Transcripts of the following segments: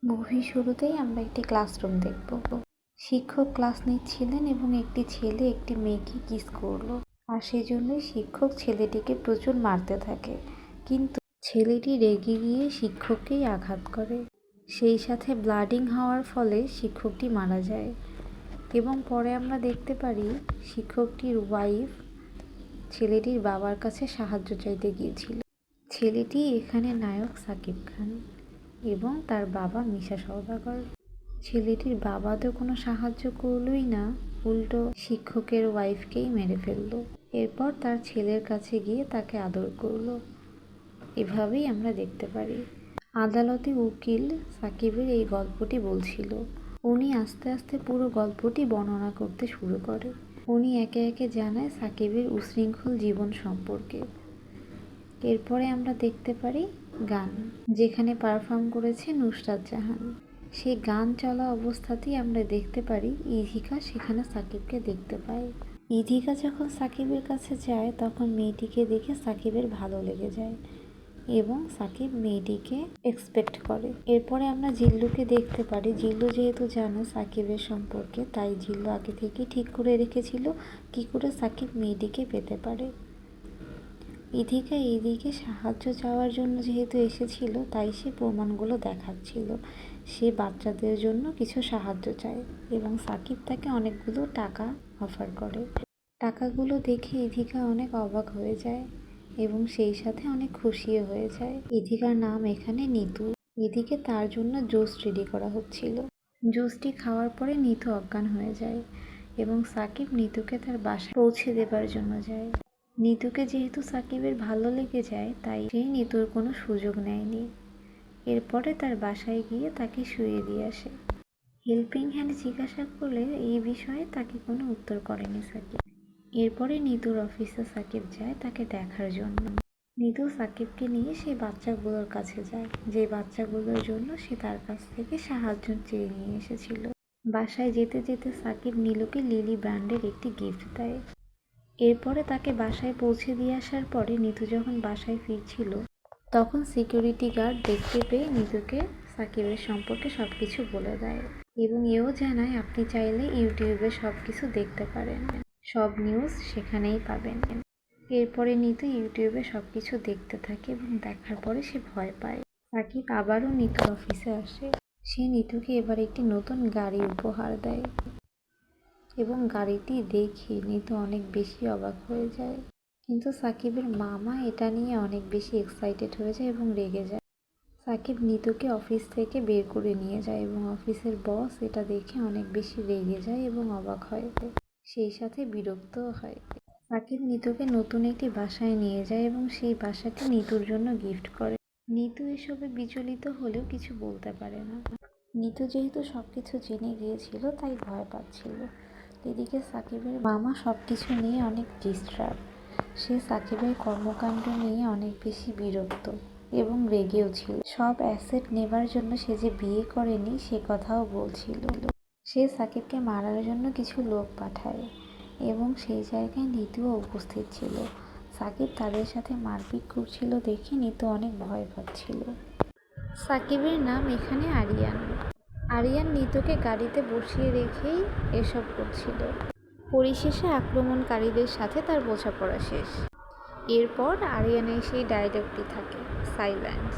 মুভির শুরুতেই আমরা একটি ক্লাসরুম দেখব। শিক্ষক ক্লাস নিচ্ছিলেন এবং একটি ছেলে একটি মেয়েকে কিস করলো, আর সেজন্যই শিক্ষক ছেলেটিকে প্রচুর মারতে থাকে। কিন্তু ছেলেটি রেগে গিয়ে শিক্ষককেই আঘাত করে, সেই সাথে ব্লাডিং হওয়ার ফলে শিক্ষকটি মারা যায়। এবং পরে আমরা দেখতে পারি শিক্ষকটির ওয়াইফ ছেলেটির বাবার কাছে সাহায্য চাইতে গিয়েছিল। ছেলেটি এখানে নায়ক সাকিব খান এবং তার বাবা মিশা সওদাগর। ছেলেটির বাবা তো কোনো সাহায্য করলই না, উল্টো শিক্ষকের ওয়াইফকেই মেরে ফেললো। এরপর তার ছেলের কাছে গিয়ে তাকে আদর করলো। এভাবেই আমরা দেখতে পারি। আদালতে উকিল সাকিবের এই গল্পটি বলছিল। উনি আস্তে আস্তে পুরো গল্পটি বর্ণনা করতে শুরু করে। উনি একে একে জানায় সাকিবের উশৃঙ্খল জীবন সম্পর্কে। এরপরে আমরা দেখতে পারি গান, যেখানে পারফর্ম করেছে নুসরাত জাহান। সেই গান চলা অবস্থাতেই আমরা দেখতে পারি ইধিকা সেখানে সাকিবকে দেখতে পায়। ইধিকা যখন সাকিবের কাছে যায় তখন মেয়েটিকে দেখে সাকিবের ভালো লেগে যায় এবং সাকিব মেয়েটিকে এক্সপেক্ট করে। এরপরে আমরা জিল্লুকে দেখতে পারি। জিল্লু যেহেতু জানে সাকিবের সম্পর্কে, তাই জিল্লু আগে থেকে ঠিক করে রেখেছিল কি করে সাকিব মেয়েটিকে পেতে পারে। ইধিকা এইদিকে সাহায্য চাওয়ার জন্য যেহেতু এসেছিল, তাই সে প্রমাণগুলো দেখাচ্ছিল। সে বাচ্চাদের জন্য কিছু সাহায্য চায় এবং সাকিব তাকে অনেকগুলো টাকা অফার করে। টাকাগুলো দেখে ইধিকা অনেক অবাক হয়ে যায় এবং সেই সাথে অনেক খুশিও হয়ে যায়। ইধিকার নাম এখানে নিতু। এদিকে তার জন্য জুস রেডি করা হচ্ছিল। জুসটি খাওয়ার পরে নিতু অজ্ঞান হয়ে যায় এবং সাকিব নিতুকে তার বাসায় পৌঁছে দেবার জন্য যায়। নিতুকে যেহেতু সাকিবের ভালো লেগে যায়, তাই সে নিতুর কোনো সুযোগ নেয়নি। এরপরে তার বাসায় গিয়ে তাকে শুইয়ে দিয়ে আসে। হেল্পিং হ্যান্ড জিজ্ঞাসা করলে এই বিষয়ে তাকে কোনো উত্তর করেনি সাকিব। এরপরে নিতুর অফিসে সাকিব যায় তাকে দেখার জন্য। নিতু সাকিবকে নিয়ে সেই বাচ্চাগুলোর কাছে যায়, যে বাচ্চাগুলোর জন্য সে তার কাছ থেকে সাহায্য চেয়ে নিয়ে এসেছিল। বাসায় যেতে যেতে সাকিব নীলুকে লিলি ব্র্যান্ডের একটি গিফট দেয়। এরপরে তাকে বাসায় পৌঁছে দিয়ে আসার পরে নিতু যখন বাসায় ফিরছিল, তখন সিকিউরিটি গার্ড দেখতে পেয়ে নিতুকে সাকিবের সম্পর্কে সব কিছু বলে দেয় এবং এও জানায় আপনি চাইলে ইউটিউবে সব কিছু দেখতে পারেন, সব নিউজ সেখানেই পাবেন। এরপরে নিতু ইউটিউবে সব কিছু দেখতে থাকে এবং দেখার পরে সে ভয় পায়। সাকিব আবারও নিতুর অফিসে আসে। সে নিতুকে এবার একটি নতুন গাড়ি উপহার দেয় এবং গাড়িটি দেখে নিতু অনেক বেশি অবাক হয়ে যায়। কিন্তু সাকিবের মামা এটা নিয়ে অনেক বেশি এক্সাইটেড হয়ে যায় এবং রেগে যায়। সাকিব নিতুকে অফিস থেকে বের করে নিয়ে যায় এবং অফিসের বস এটা দেখে অনেক বেশি রেগে যায় এবং অবাক হয়, সেই সাথে বিরক্তও হয়। সাকিব নিতুকে নতুন একটি বাসায় নিয়ে যায় এবং সেই বাসাটি নিতুর জন্য গিফট করে। নিতু এসবে বিচলিত হলেও কিছু বলতে পারে না। নিতু যেহেতু সবকিছু জেনে গিয়েছিল তাই ভয় পাচ্ছিল। এদিকে সাকিবের মামা সবকিছু নিয়ে অনেক ডিস্টার্ব। সে সাকিবের কর্মকাণ্ড নিয়ে অনেক বেশি বিরক্ত এবং রেগেও ছিল। সব অ্যাসেট নেবার জন্য সে যে বিয়ে করেনি সে কথাও বলছিল। সে সাকিবকে মারার জন্য কিছু লোক পাঠায় এবং সেই জায়গায় নিতুও উপস্থিত ছিল। সাকিব তাদের সাথে মারপিট করছিল দেখে নিতু অনেক ভয় পাচ্ছিল। সাকিবের নাম এখানে আরিয়ান। আরিয়ান নিতুকে গাড়িতে বসিয়ে রেখেই এসব করছিল। পরিশেষে আক্রমণকারীদের সাথে তার বোঝাপড়া শেষ। এরপর আরিয়ানের সেই ডায়লগটি থাকে, সাইলেন্স।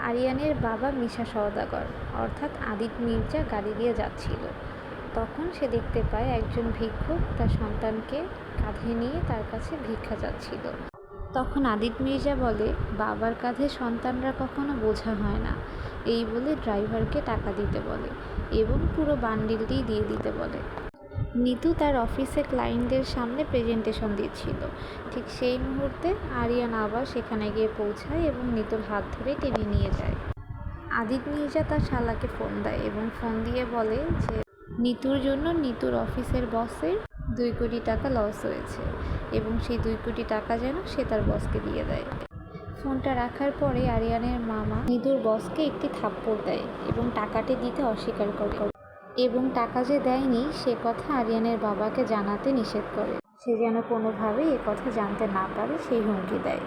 আরিয়ানের বাবা মিশা সওদাগর অর্থাৎ আদিত মির্জা গাড়ি দিয়ে যাচ্ছিল। তখন সে দেখতে পায় একজন ভিক্ষুক তার সন্তানকে কাঁধে নিয়ে তার কাছে ভিক্ষা চাচ্ছিল। তখন আদিত মির্জা বলে, বাবার কাঁধে সন্তানরা কখনো বোঝা হয় না, এই বলে ড্রাইভারকে টাকা দিতে বলে এবং পুরো বান্ডিলটি দিয়ে দিতে বলে। নিতু তার অফিসে ক্লায়েন্টদের সামনে প্রেজেন্টেশন দিচ্ছিল। ঠিক সেই মুহূর্তে আরিয়ান আবার সেখানে গিয়ে পৌঁছায় এবং নিতুর হাত ধরে টেনে নিয়ে যায়। আদিত মির্জা তার শালাকে ফোন দেয় এবং ফোন দিয়ে বলে যে নিতুর জন্য নিতুর অফিসের বসের 2 কোটি টাকা লস হয়েছে এবং সেই 2 কোটি টাকা যেন সে তার বসকে দিয়ে দেয়। ফোনটা রাখার পরে আরিয়ানের মামা নিতুর বসকে একটি থাপ্পড় দেয় এবং টাকাটি দিতে অস্বীকার করে এবং টাকা যে দেয়নি সে কথা আরিয়ানের বাবাকে জানাতে নিষেধ করে। সে যেন কোনোভাবেই এ কথা জানতে না পারে সেই হুমকি দেয়।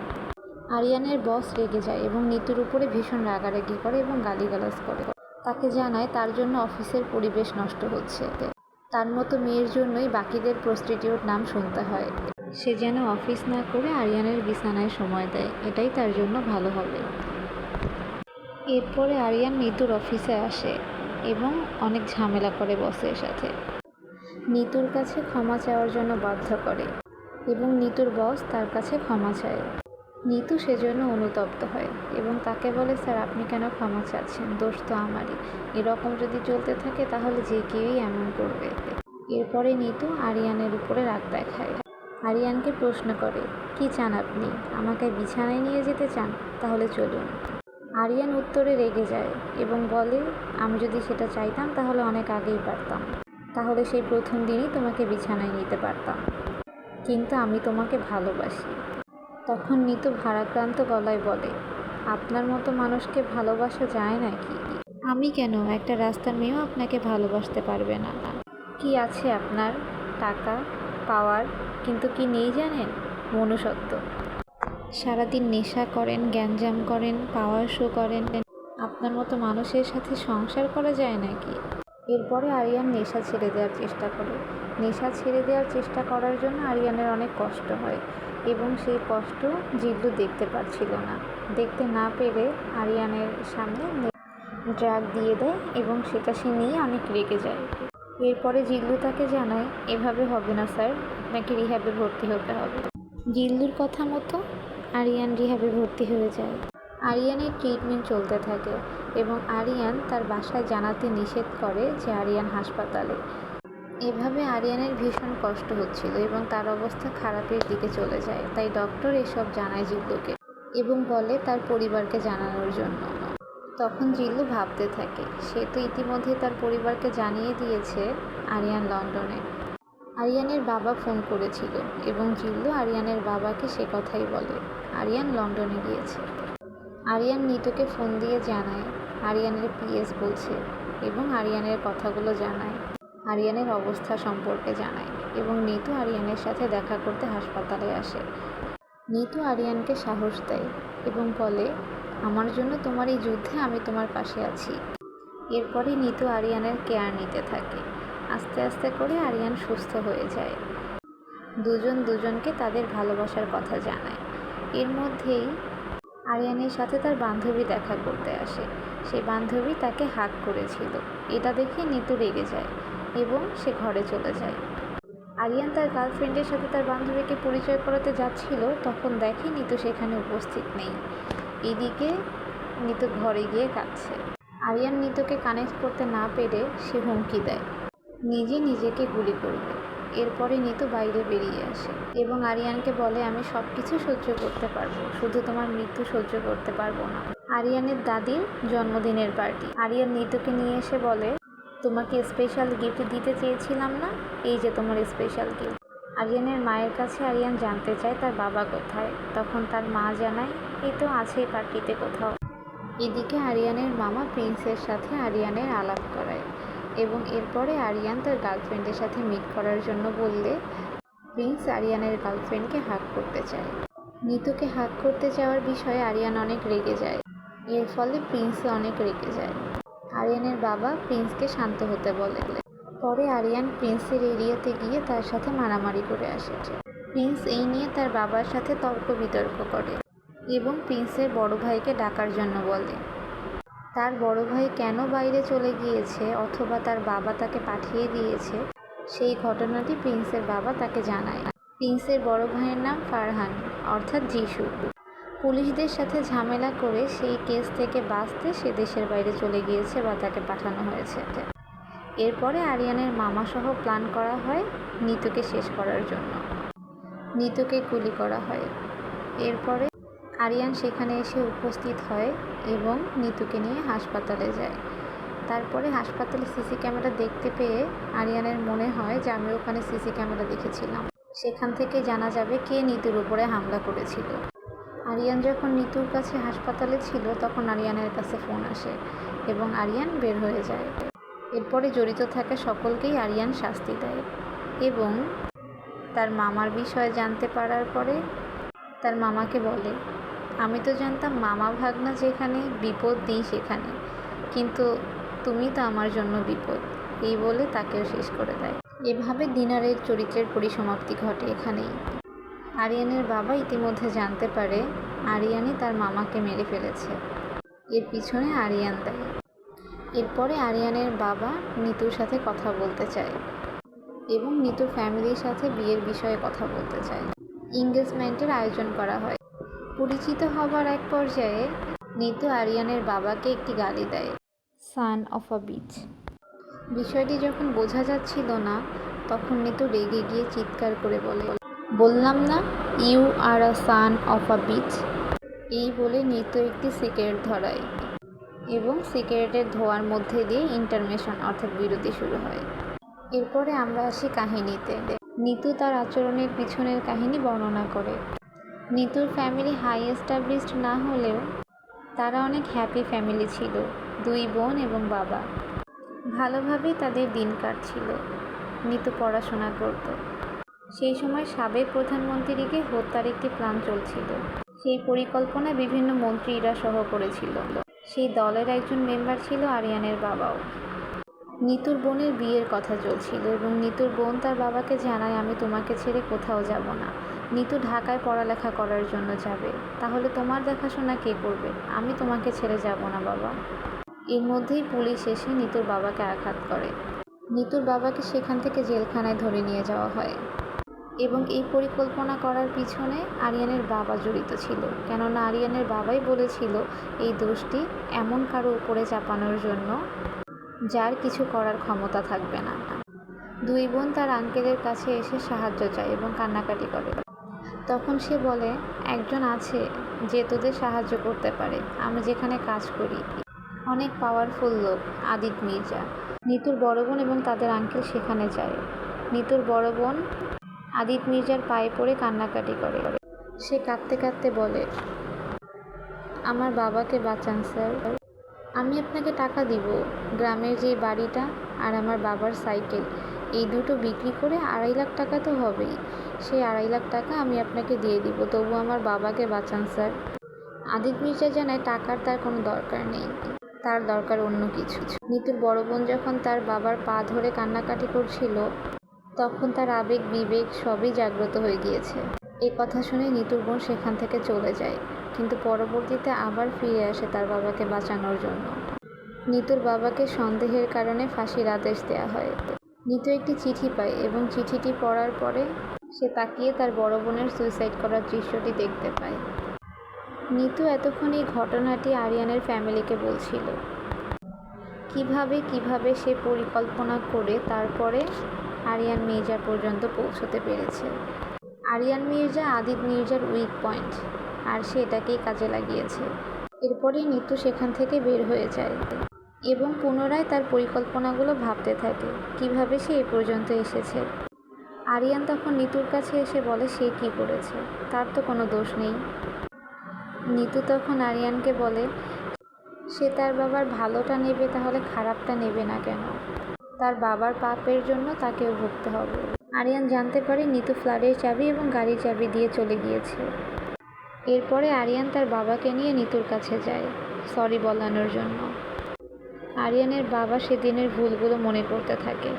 আরিয়ানের বস রেগে যায় এবং নিতুর উপরে ভীষণ রাগারাগি করে এবং গালিগালাজ করে। তাকে জানায় তার জন্য অফিসের পরিবেশ নষ্ট হচ্ছে, তার মতো মেয়ের জন্যই বাকিদের প্রস্টিটিউট নাম শুনতে হয়। সে যেন অফিস না করে আরিয়ানের বিছানায় সময় দেয়, এটাই তার জন্য ভালো হবে। এরপরে আরিয়ান নিতুর অফিসে আসে এবং অনেক ঝামেলা করে বসের সাথে। নিতুর কাছে ক্ষমা চাওয়ার জন্য বাধ্য করে এবং নিতুর বস তার কাছে ক্ষমা চায়। নিতু সেজন্য অনুতপ্ত হয় এবং তাকে বলে, স্যার আপনি কেন ক্ষমা চাচ্ছেন, দোষ তো আমারই। এরকম যদি চলতে থাকে তাহলে যে কেউই এমন করবে। এরপরে নিতু আরিয়ানের উপরে রাগ দেখায়। আরিয়ানকে প্রশ্ন করে, কি চান আপনি, আমাকে বিছানায় নিয়ে যেতে চান? তাহলে চলুন। আরিয়ান উত্তরে রেগে যায় এবং বলে, আমি যদি সেটা চাইতাম তাহলে অনেক আগেই পারতাম, তাহলে সেই প্রথম দিনই তোমাকে বিছানায় নিতে পারতাম, কিন্তু আমি তোমাকে ভালোবাসি। তখন নিতু ভারাক্রান্ত গলায় বলে, আপনার মতো মানুষকে ভালোবাসা যায় নাকি? আমি কেন, একটা রাস্তার মেয়েও আপনাকে ভালোবাসতে পারবে না। কি আছে আপনার? টাকা, পাওয়ার, কিন্তু কি নেই জানেন? মনুষ্যত্ব। সারাদিন নেশা করেন, গ্যাঞ্জাম করেন, পাওয়ার শো করেন, আপনার মতো মানুষের সাথে সংসার করা যায় নাকি? এরপরে আরিয়ান নেশা ছেড়ে দেওয়ার চেষ্টা করে। নেশা ছেড়ে দেওয়ার চেষ্টা করার জন্য আরিয়ানের অনেক কষ্ট হয় এবং সেই কষ্ট জিল্লু দেখতে পারছিল না। দেখতে না পেরে আরিয়ানের সামনে ড্রাগ দিয়ে দেয় এবং সেটা সে নিয়ে অনেক রেগে যায়। এরপরে জিল্লু তাকে জানায়, এভাবে হবে না স্যার, আপনাকে রিহ্যাবে ভর্তি হতে হবে। জিল্লুর কথা মতো আরিয়ান রিহ্যাবে ভর্তি হয়ে যায়। আরিয়ানের ট্রিটমেন্ট চলতে থাকে এবং আরিয়ান তার বাসায় জানাতে নিষেধ করে যে আরিয়ান হাসপাতালে। এভাবে আরিয়ানের ভীষণ কষ্ট হচ্ছিল এবং তার অবস্থা খারাপের দিকে চলে যায়। তাই ডক্টর এসব জানায় জিল্লুকে এবং বলে তার পরিবারকে জানানোর জন্য। তখন জিল্লু ভাবতে থাকে, সে তো ইতিমধ্যে তার পরিবারকে জানিয়ে দিয়েছে আরিয়ান লন্ডনে। আরিয়ানের বাবা ফোন করেছিল এবং জিল্লু আরিয়ানের বাবাকে সে কথাই বলে আরিয়ান লন্ডনে গিয়েছে। আরিয়ান নিতুকে ফোন দিয়ে জানায় আরিয়ানের পিএস বলছে এবং আরিয়ানের কথাগুলো জানায়, আরিয়ানের অবস্থা সম্পর্কে জানায় এবং নিতু আরিয়ানের সাথে দেখা করতে হাসপাতালে আসে। নিতু আরিয়ানকে সাহস দেয় এবং বলে, আমার জন্য তোমার এই যুদ্ধে আমি তোমার পাশে আছি। এরপরে নিতু আরিয়ানের কেয়ার নিতে থাকে। আস্তে আস্তে করে আরিয়ান সুস্থ হয়ে যায়। দুজন দুজনকে তাদের ভালোবাসার কথা জানায়। এর মধ্যেই আরিয়ানের সাথে তার বান্ধবী দেখা করতে আসে। সেই বান্ধবী তাকে হাগ করেছিল। এটা দেখে নিতু রেগে যায় এবং সে ঘরে চলে যায়। আরিয়ান তার গার্লফ্রেন্ডের সাথে তার বান্ধবীকে পরিচয় করাতে যাচ্ছিল, তখন দেখে নিতু সেখানে উপস্থিত নেই। এদিকে নিতু ঘরে গিয়ে কাঁদছে। আরিয়ান নিতুকে কানেক্ট করতে না পেরে সে হুমকি দেয় নিজে নিজেকে গুলি করবে। এরপরে নিতু বাইরে বেরিয়ে আসে এবং আরিয়ানকে বলে, আমি সব কিছু সহ্য করতে পারবো, শুধু তোমার মৃত্যু সহ্য করতে পারবো না। আরিয়ানের দাদির জন্মদিনের পার্টি। আরিয়ান নিতুকে নিয়ে এসে বলে, তোমাকে স্পেশাল গিফট দিতে চেয়েছিলাম না, এই যে তোমার স্পেশাল গিফট। আরিয়ানের মায়ের কাছে আরিয়ান জানতে চায় তার বাবা কোথায়। তখন তার মা জানায়, এই তো আছে পার্টিতে কোথাও। এদিকে আরিয়ানের মামা প্রিন্সের সাথে আরিয়ানের আলাপ করায় এবং এরপরে আরিয়ান তার গার্লফ্রেন্ডের সাথে মিট করার জন্য বললে প্রিন্স আরিয়ানের গার্লফ্রেন্ডকে হাগ করতে চায়। নিতুকে হাগ করতে যাওয়ার বিষয়ে আরিয়ান অনেক রেগে যায়। এর ফলে প্রিন্সও অনেক রেগে যায়। আরিয়ানের বাবা প্রিন্সকে শান্ত হতে বলে। পরে আরিয়ান প্রিন্সের এরিয়াতে গিয়ে তার সাথে মারামারি করে আসে। প্রিন্স এই নিয়ে তার বাবার সাথে তর্ক বিতর্ক করে এবং প্রিন্সের বড় ভাইকে ডাকার জন্য বলে। তার বড় ভাই কেন বাইরে চলে গিয়েছে অথবা তার বাবা তাকে পাঠিয়ে দিয়েছে সেই ঘটনাটি প্রিন্সের বাবা তাকে জানায়। প্রিন্সের বড় ভাইয়ের নাম ফারহান, অর্থাৎ যিশু। পুলিশদের সাথে ঝামেলা করে সেই কেস থেকে বাঁচতে সে দেশের বাইরে চলে গিয়েছে বা তাকে পাঠানো হয়েছে। এরপরে আরিয়ানের মামা সহ প্ল্যান করা হয় নিতুকে শেষ করার জন্য। নিতুকে গুলি করা হয়। এরপরে আরিয়ান সেখানে এসে উপস্থিত হয় এবং নিতুকে নিয়ে হাসপাতালে যায়। তারপরে হাসপাতালে সিসি ক্যামেরা দেখতে পেয়ে আরিয়ানের মনে হয় যে আমি ওখানে সিসি ক্যামেরা দেখেছিলাম, সেখান থেকে জানা যাবে কে নিতুর উপরে হামলা করেছিল। আরিয়ান যখন নিতুর কাছে হাসপাতালে ছিল তখন আরিয়ানের কাছে ফোন আসে এবং আরিয়ান বের হয়ে যায়। এরপরে জড়িত থাকা সকলকেই আরিয়ান শাস্তি দেয় এবং তার মামার বিষয়ে জানতে পারার পরে তার মামাকে বলে, আমি তো জানতাম মামা ভাগনা যেখানে বিপদ নেই সেখানে, কিন্তু তুমি তো আমার জন্য বিপদ, এই বলে তাকেও শেষ করে দেয়। এভাবে দিনারের চরিত্রের পরিসমাপ্তি ঘটে এখানেই। আরিয়ানের বাবা ইতিমধ্যে জানতে পারে আরিয়ানই তার মামাকে মেরে ফেলেছে, এর পিছনে আরিয়ান দায়ী। এরপরে আরিয়ানের বাবা নিতুর সাথে কথা বলতে চায় এবং নিতুর ফ্যামিলির সাথে বিয়ের বিষয়ে কথা বলতে চায়। এঙ্গেজমেন্টের আয়োজন করা হয়। পরিচিত হবার এক পর্যায়ে নিতু আরিয়ানের বাবাকে একটি গালি দেয়, সান অফ আ বিচ। বিষয়টি যখন বোঝা যাচ্ছিল না, তখন নিতু রেগে গিয়ে চিৎকার করে বলে, বললাম না you are a son of a bitch. এই বলে নিতু একটি সিগারেট ধরায় এবং সিগারেটের ধোঁয়ার মধ্যে দিয়ে ইন্টারমেশন অর্থাৎ বিরতি শুরু হয়। এরপরে আমরা আসি কাহিনীতে। নিতু তার আচরণের পিছনের কাহিনী বর্ণনা করে। নিতুর ফ্যামিলি হাই এস্টাবলিশড না হলেও তারা অনেক হ্যাপি ফ্যামিলি ছিল, 2 বোন এবং বাবা। ভালোভাবেই তাদের দিন কাটছিল। নিতু পড়াশোনা করত। সেই সময় সাবেক প্রধানমন্ত্রীকে হত্যার একটি প্ল্যান চলছিল। সেই পরিকল্পনা বিভিন্ন মন্ত্রীরা সহ করেছিল। সেই দলের একজন মেম্বার ছিল আরিয়ানের বাবাও। নিতুর বোনের বিয়ের কথা চলছিল এবং নিতুর বোন তার বাবাকে জানায়, আমি তোমাকে ছেড়ে কোথাও যাব না। নিতু ঢাকায় পড়ালেখা করার জন্য যাবে, তাহলে তোমার দেখাশোনা কে করবে? আমি তোমাকে ছেড়ে যাব না বাবা। এর মধ্যেই পুলিশ এসে নিতুর বাবাকে আঘাত করে। নিতুর বাবাকে সেখান থেকে জেলখানায় ধরে নিয়ে যাওয়া হয় এবং এই পরিকল্পনা করার পিছনে আরিয়ানের বাবা জড়িত ছিল, কেননা আরিয়ানের বাবাই বলেছিল এই দোষটি এমন কারো উপরে চাপানোর জন্য যার কিছু করার ক্ষমতা থাকবে না। 2 বোন তার আঙ্কেলের কাছে এসে সাহায্য চায় এবং কান্নাকাটি করে। তখন সে বলে, একজন আছে যে তোদের সাহায্য করতে পারে, আমি যেখানে কাজ করি, অনেক পাওয়ারফুল লোক, আদিত মির্জা। নিতুর বড় বোন এবং তাদের আঙ্কেল সেখানে যায়। নিতুর বড় বোন আদিত মির্জার পায়ে পড়ে কান্নাকাটি করে। সে কাঁদতে কাঁদতে বলে, আমার বাবাকে বাঁচান স্যার, আমি আপনাকে টাকা দিব। গ্রামের যে বাড়িটা আর আমার বাবার সাইকেল, এই দুটো বিক্রি করে 2.5 লাখ টাকা তো হবেই। সেই 2.5 লাখ টাকা আমি আপনাকে দিয়ে দিব, তবু আমার বাবাকে বাঁচান স্যার। আদিত মির্জা জানায় টাকার তার কোনো দরকার নেই, তার দরকার অন্য কিছু। নিতুর বড় বোন যখন তার বাবার পা ধরে কান্নাকাটি করছিল, তখন তার আবেগ বিবেক সবই জাগ্রত হয়ে গিয়েছে। এই কথা শুনে নিতুর বোন সেখান থেকে চলে যায়, কিন্তু পরবর্তীতে আবার ফিরে আসে তার বাবাকে বাঁচানোর জন্য। নিতুর বাবাকে সন্দেহের কারণে ফাঁসির আদেশ দেওয়া হয়। নিতু একটি চিঠি পায় এবং চিঠিটি পড়ার পরে সে তাকিয়ে তার বড় বোনের সুইসাইড করার দৃশ্যটি দেখতে পায়। নিতু এতক্ষণ এই ঘটনাটি আরিয়ানের ফ্যামিলিকে বলছিল, কিভাবে সে পরিকল্পনা করে তারপরে আরিয়ান মির্জা পর্যন্ত পৌঁছতে পেরেছে। আরিয়ান মির্জা আদিত মির্জার উইক পয়েন্ট, আর সে এটাকেই কাজে লাগিয়েছে। এরপরেই নিতু সেখান থেকে বের হয়ে যায় এবং পুনরায় তার পরিকল্পনাগুলো ভাবতে থাকে, কিভাবে সে এ পর্যন্ত এসেছে। আরিয়ান তখন নিতুর কাছে এসে বলে সে কি করেছে, তার তো কোনো দোষ নেই। নিতু তখন আরিয়ানকে বলে, সে তার বাবার ভালোটা নেবে, তাহলে খারাপটা নেবে না কেন? তার বাবার পাপের জন্য তাকেও ভুগতে হবে। আরিয়ান জানতে পারে নিতু ফ্ল্যাটের চাবি এবং গাড়ির চাবি দিয়ে চলে গিয়েছে। এরপরে আরিয়ান তার বাবাকে নিয়ে নিতুর কাছে যায় সরি বলানোর জন্য। আরিয়ানের বাবা সেদিনের ভুলগুলো মনে করতে থাকে।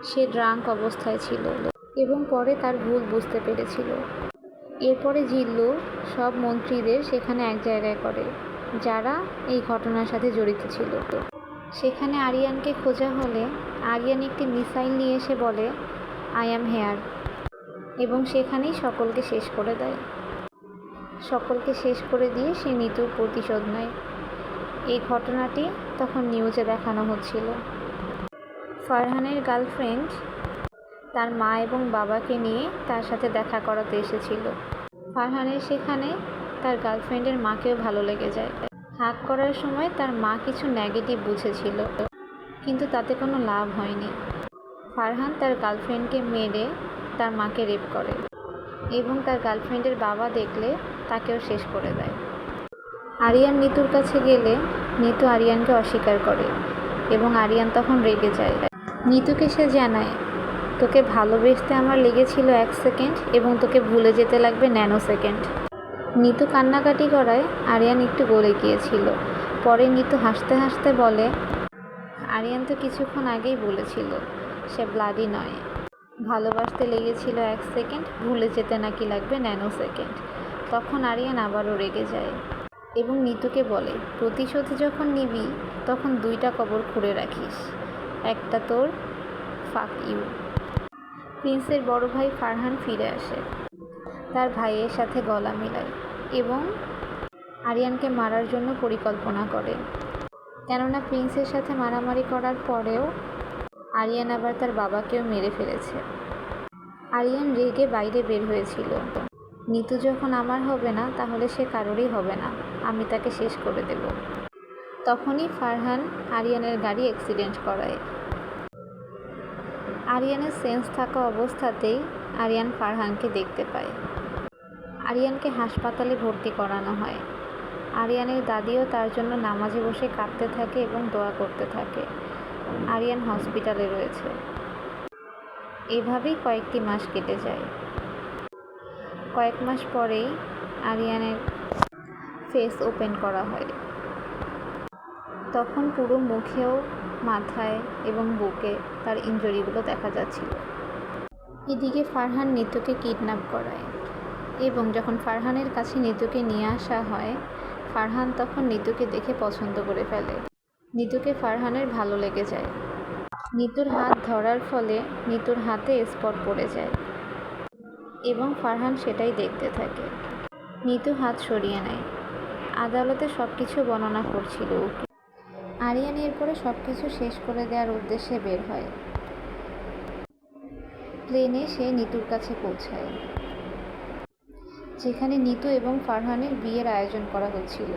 সে ড্রাঙ্ক অবস্থায় ছিল এবং পরে তার ভুল বুঝতে পেরেছিল। এরপরে জিল্লু সব মন্ত্রীদের সেখানে এক জায়গায় করে যারা এই ঘটনার সাথে জড়িত ছিল। সেখানে আরিয়ানকে খোঁজা হলে আরিয়ান একটি মিসাইল নিয়ে এসে বলে, আই অ্যাম হেয়ার, এবং সেখানেই সকলকে শেষ করে দেয়। সকলকে শেষ করে দিয়ে সে নিতুর প্রতিশোধ নেয়। এই ঘটনাটি তখন নিউজে দেখানো হচ্ছিল। ফারহানের গার্লফ্রেন্ড তার মা এবং বাবাকে নিয়ে তার সাথে দেখা করাতে এসেছিল। ফারহানের সেখানে তার গার্লফ্রেন্ডের মাকেও ভালো লেগে যায়। হাগ করার সময় তার মা কিছু নেগেটিভ বুঝেছিল, কিন্তু তাতে কোনো লাভ হয়নি। ফারহান তার গার্লফ্রেন্ডকে মেরে তার মাকে রেপ করে এবং তার গার্লফ্রেন্ডের বাবা দেখলে তাকেও শেষ করে দেয়। আরিয়ান নিতুর কাছে গেলে নিতু আরিয়ানকে অস্বীকার করে এবং আরিয়ান তখন রেগে যায়। নিতুকে সে জানায়, তোকে ভালোবেসতে আমার লেগেছিল 1 সেকেন্ড এবং তোকে ভুলে যেতে লাগবে ন্যানো সেকেন্ড। নিতু কান্নাকাটি করায় আরিয়ান একটু গলে গিয়েছিল। পরে নিতু হাসতে হাসতে বলে, আরিয়ান তো কিছুক্ষণ আগেই বলেছিল সে ব্লাডি নয়, ভালোবাসতে লেগেছিল 1 সেকেন্ড, ভুলে যেতে নাকি লাগবে ন্যানো সেকেন্ড। তখন আরিয়ান আবারও রেগে যায় এবং নিতুকে বলে, প্রতিশোধ যখন নিবি তখন 2টা কবর খুঁড়ে রাখিস, একটা তোর, ফাক ইউ। প্রিন্সের বড় ভাই ফারহান ফিরে আসে, তার ভাইয়ের সাথে গলা মেলায় এবং আরিয়ানকে মারার জন্য পরিকল্পনা করে। কেননা প্রিন্সের সাথে মারামারি করার পরেও আরিয়ান আবার তার বাবাকেও মেরে ফেলেছে। আরিয়ান রেগে বাইরে বের হয়েছিল, নিতু যখন আমার হবে না তাহলে সে কারোরই হবে না, আমি তাকে শেষ করে দেব। তখনই ফারহান আরিয়ানের গাড়ি অ্যাক্সিডেন্ট করায়। আরিয়ানের সেন্স থাকা অবস্থাতেই আরিয়ান ফারহানকে দেখতে পায়। আরিয়ানকে হাসপাতালে ভর্তি করানো হয়। আরিয়ানের দাদিও তার জন্য নামাজে বসে কাঁদতে থাকে এবং দোয়া করতে থাকে। আরিয়ান হসপিটালে রয়েছে। এভাবেই কয়েকটি মাস কেটে যায়। কয়েক মাস পরেই আরিয়ানের ফেস ওপেন করা হয়। তখন পুরো মুখেও, মাথায় এবং বুকে তার ইনজুরিগুলো দেখা যাচ্ছিল। এদিকে ফারহান নিতুকে কিডন্যাপ করায় এবং যখন ফারহানের কাছে নিতুকে নিয়ে আসা হয়, ফারহান তখন নিতুকে দেখে পছন্দ করে ফেলে। নিতুকে ফারহানের ভালো লেগে যায়। নিতুর হাত ধরার ফলে নিতুর হাতে স্পট পড়ে যায় এবং ফারহান সেটাই দেখতে থাকে। নিতু হাত সরিয়ে নেয়। আদালতে সব কিছু বর্ণনা করছিল। আরিয়ান এরপরে সব কিছু শেষ করে দেওয়ার উদ্দেশ্যে বের হয়। প্লেনে সে নিতুর কাছে পৌঁছায়, যেখানে নিতু এবং ফারহানের বিয়ের আয়োজন করা হচ্ছিল।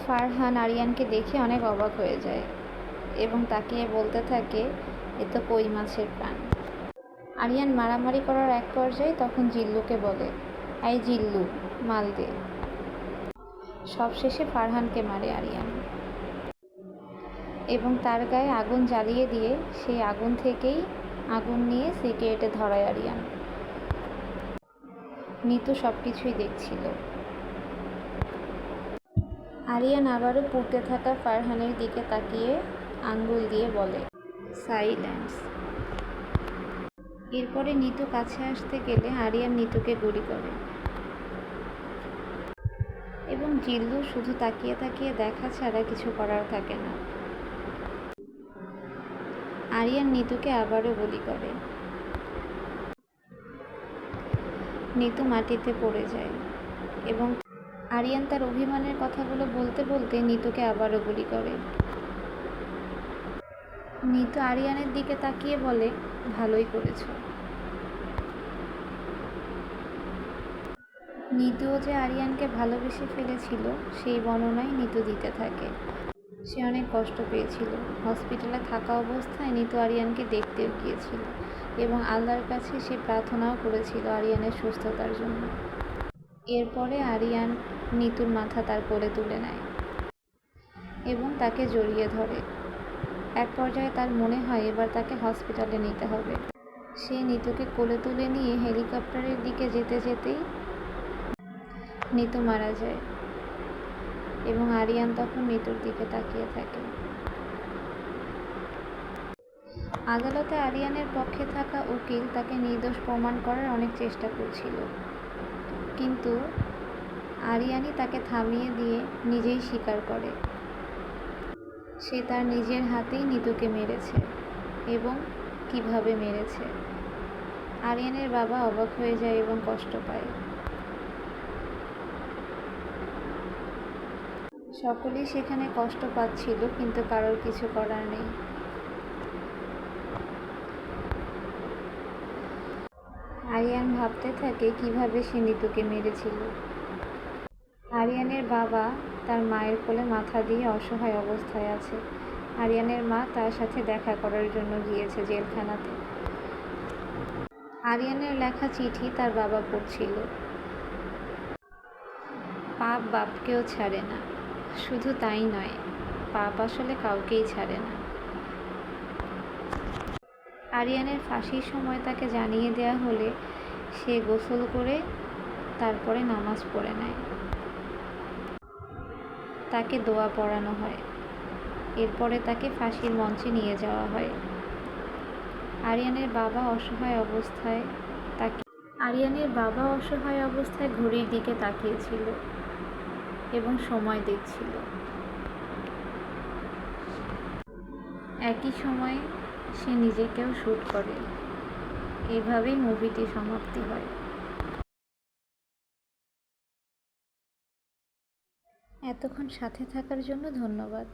ফারহান আরিয়ানকে দেখে অনেক অবাক হয়ে যায় এবং তাকিয়ে বলতে থাকে, এ তো কই মাছের প্রাণ। আরিয়ান মারামারি করার এক পর্যায়ে তখন জিল্লুকে বলে, এই জিল্লু, মাল দে। সবশেষে ফারহানকে মারে আরিয়ান এবং তার গায়ে আগুন জ্বালিয়ে দিয়ে সেই আগুন থেকেই আগুন নিয়ে সিগারেটে ধরায় আরিয়ান। নিতু সব কিছুই দেখছিল। আরিয়ান আবারও পুড়তে থাকা ফারহানের দিকে তাকিয়ে আঙ্গুল দিয়ে বলে, সাইলেন্স। এরপরে নিতু কাছে আসতে গেলে আরিয়ান নিতুকে গুলি করে এবং জিল্লু শুধু তাকিয়ে তাকিয়ে দেখা ছাড়া কিছু করার থাকে না। আরিয়ান নিতুকে আবারও গুলি করে। নিতু মাটিতে পড়ে যায় এবং আরিয়ান তার অভিমানের কথাগুলো বলতে বলতে নিতুকে আবারও গুলি করে। নিতু আরিয়ানের দিকে তাকিয়ে বলে, ভালোই করেছ। নিতুও যে আরিয়ানকে ভালোবেসে ফেলেছিল সেই বর্ণনাই নিতু দিতে থাকে। সে অনেক কষ্ট পেয়েছিল। হসপিটালে থাকা অবস্থায় নিতু আরিয়ানকে দেখতেও গিয়েছিল এবং আল্লাহর কাছে সে প্রার্থনাও করেছিল আরিয়ানের সুস্থতার জন্য। এরপরে আরিয়ান নিতুর মাথা তার কোলে তুলে নেয় এবং তাকে জড়িয়ে ধরে। এক পর্যায়ে তার মনে হয় এবার তাকে হসপিটালে নিতে হবে। সে নিতুকে কোলে তুলে নিয়ে হেলিকপ্টারের দিকে যেতে যেতেই নিতু মারা যায় এবং আরিয়ান তখন নিতুর দিকে তাকিয়ে থাকে। আদালতে আরিয়ানের পক্ষে থাকা উকিল তাকে নির্দোষ প্রমাণ করার অনেক চেষ্টা করছিল, কিন্তু আরিয়ানই তাকে থামিয়ে দিয়ে নিজেই স্বীকার করে সে তার নিজের হাতেই নিতুকে মেরেছে এবং কিভাবে মেরেছে। আরিয়ানের বাবা অবাক হয়ে যায় এবং কষ্ট পায়। সকলেই সেখানে কষ্ট পাচ্ছিল, কিন্তু কারোর কিছু করার নেই। আরিয়ান ভাবতে থাকে কিভাবে সে নিতুকে মেরেছিল। আরিয়ানের বাবা তার মায়ের কোলে মাথা দিয়ে অসহায় অবস্থায় আছে। আরিয়ানের মা তার সাথে দেখা করার জন্য গিয়েছে জেলখানাতে। আরিয়ানের লেখা চিঠি তার বাবা পড়ছিল। পাপ বাপকেও ছাড়ে না, শুধু তাই নয়, পাপ আসলে কাউকেই ছাড়ে না। আরিয়ানের ফাঁসির সময় তাকে জানিয়ে দেওয়া হলে সে গোসল করে তারপরে নামাজ পড়ে নেয়। তাকে দোয়া পড়ানো হয়। এরপরে তাকে ফাঁসির মঞ্চে নিয়ে যাওয়া হয়। আরিয়ানের বাবা অসহায় অবস্থায় ঘড়ির দিকে তাকিয়েছিল এবং সময় দেখছিল। একই সময়ে সে নিজেকেও শ্যুট করে। এভাবেই মুভিটি সমাপ্তি হয়। এতক্ষণ সাথে থাকার জন্য ধন্যবাদ।